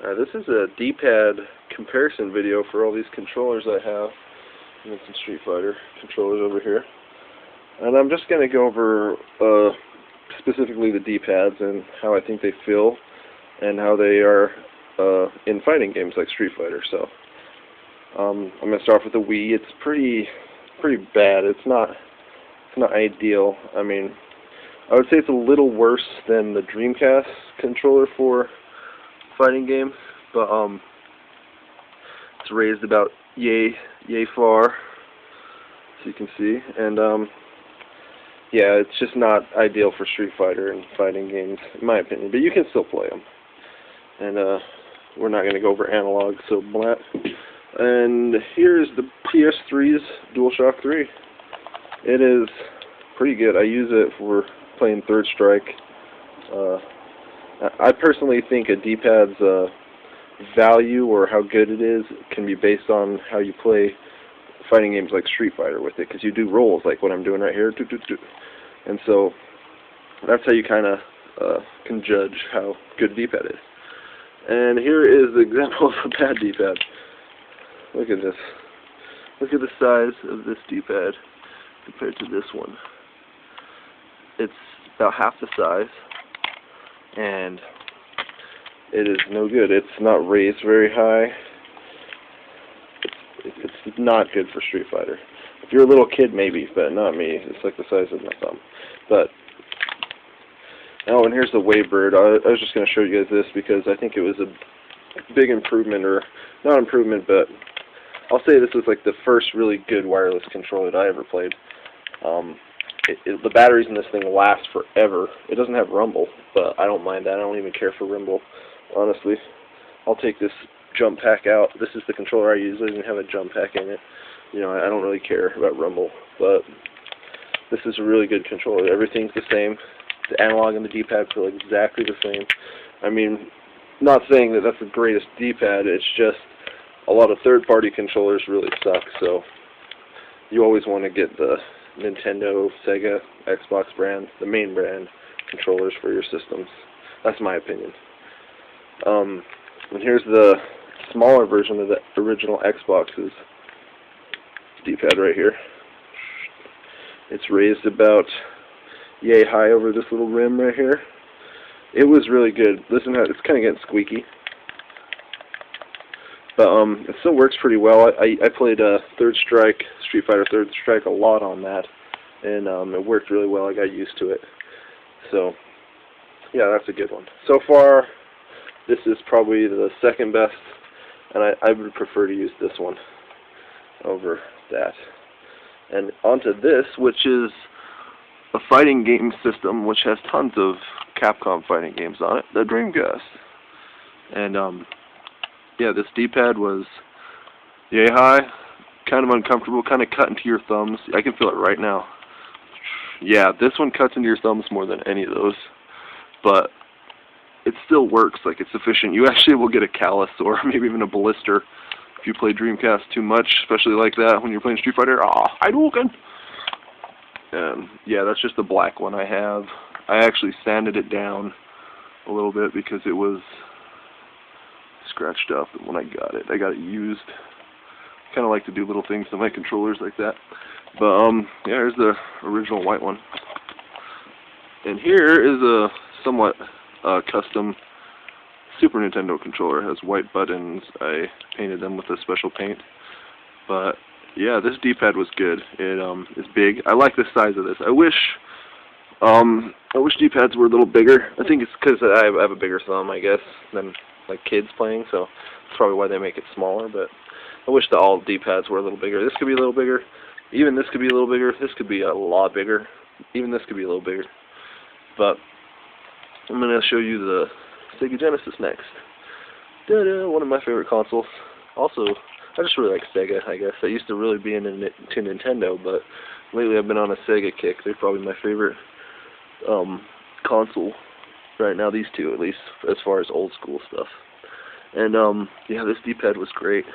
This is a D-pad comparison video for all these controllers I have. And some Street Fighter controllers over here. And I'm just going to go over specifically the D-pads and how I think they feel and how they are in fighting games like Street Fighter. So I'm going to start off with the Wii. It's pretty bad. It's not ideal. I mean, I would say it's a little worse than the Dreamcast controller for fighting games, but it's raised about yay far, as you can see, and yeah, it's just not ideal for Street Fighter and fighting games, in my opinion, but you can still play them. And we're not going to go over analog, so blah. And here's the PS3's DualShock 3. It is pretty good. I use it for playing Third Strike. I personally think a D-pad's value or how good it is can be based on how you play fighting games like Street Fighter with it, because you do rolls like what I'm doing right here, and so that's how you kind of can judge how good a D-pad is. And here is the example of a bad D-pad. Look at this. Look at the size of this D-pad compared to this one. It's about half the size, and it is no good. It's not raised very high. It's not good for Street Fighter. If you're a little kid, maybe, but not me. It's like the size of my thumb. But oh, and here's the Waybird. I was just going to show you guys this because I think it was a big improvement, or not improvement, but I'll say this was like the first really good wireless controller that I ever played. The batteries in this thing last forever. It doesn't have rumble, but I don't mind that. I don't even care for rumble, honestly. I'll take this jump pack out. This is the controller I use. It doesn't have a jump pack in it. You know, I don't really care about rumble, but this is a really good controller. Everything's the same. The analog and the D-pad feel exactly the same. I mean, not saying that that's the greatest D-pad. It's just a lot of third-party controllers really suck, so you always want to get the Nintendo, Sega, Xbox brand, the main brand controllers for your systems. That's my opinion. And here's the smaller version of the original Xbox's D-pad right here. It's raised about yay high over this little rim right here. It was really good. Listen how it's kind of getting squeaky. But it still works pretty well. I played Third Strike, Street Fighter Third Strike a lot on that, and it worked really well. I got used to it. So, yeah, that's a good one. So far, this is probably the second best, and I would prefer to use this one over that. And onto this, which is a fighting game system which has tons of Capcom fighting games on it, the Dreamcast. And yeah, this D-pad was yay high, kind of uncomfortable, kind of cut into your thumbs. I can feel it right now. Yeah, this one cuts into your thumbs more than any of those, but it still works. Like, it's sufficient. You actually will get a callus or maybe even a blister if you play Dreamcast too much, especially like that when you're playing Street Fighter. Hadouken! Yeah, that's just the black one I have. I actually sanded it down a little bit because it was scratched up when I got it. I got it used. Kind of like to do little things to my controllers like that. But yeah, here's the original white one. And here is a somewhat custom Super Nintendo controller. It has white buttons. I painted them with a special paint. But yeah, this D-pad was good. It is big. I like the size of this. I wish D-pads were a little bigger. I think it's because I have a bigger thumb, I guess, than like kids playing, so that's probably why they make it smaller. But I wish that all D-pads were a little bigger. This could be a little bigger. Even this could be a little bigger. This could be a lot bigger. Even this could be a little bigger. But I'm going to show you the Sega Genesis next. One of my favorite consoles. Also, I just really like Sega, I guess. I used to really be into Nintendo, but lately I've been on a Sega kick. They're probably my favorite console right now, these two at least, as far as old school stuff. And yeah, this D-pad was great.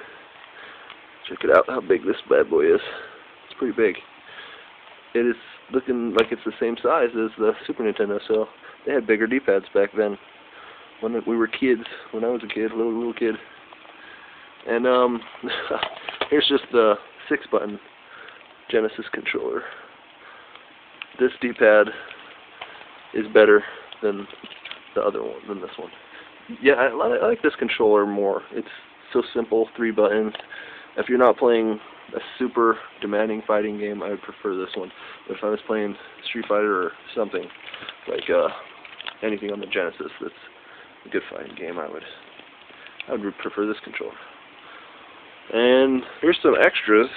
Check it out, how big this bad boy is. It's pretty big. It is looking like it's the same size as the Super Nintendo, so they had bigger D-pads back then. when we were kids, when I was a kid, little kid. And here's just the 6-button Genesis controller. This D-pad is better than the other one, than this one. Yeah, I like this controller more. It's so simple, 3 buttons. If you're not playing a super demanding fighting game, I would prefer this one. But if I was playing Street Fighter or something, like anything on the Genesis that's a good fighting game, I would prefer this controller. And here's some extras,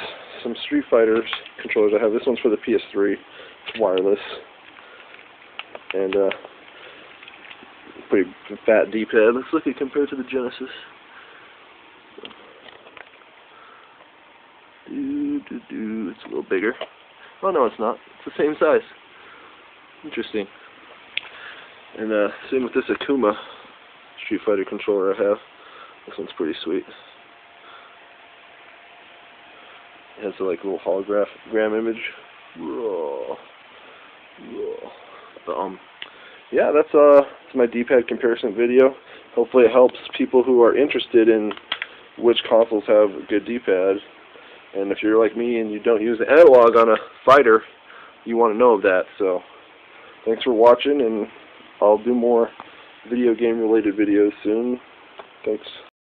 some Street Fighter controllers I have. This one's for the PS3, it's wireless. And pretty fat D-pad. Let's look at it compared to the Genesis. It's a little bigger. Oh no, it's not. It's the same size. Interesting. And same with this Akuma Street Fighter controller I have. This one's pretty sweet. It has a like little hologram image. Whoa. But, yeah, that's my D-pad comparison video. Hopefully it helps people who are interested in which consoles have a good D-pad. And if you're like me and you don't use the analog on a fighter, you want to know of that. So thanks for watching, and I'll do more video game related videos soon. Thanks.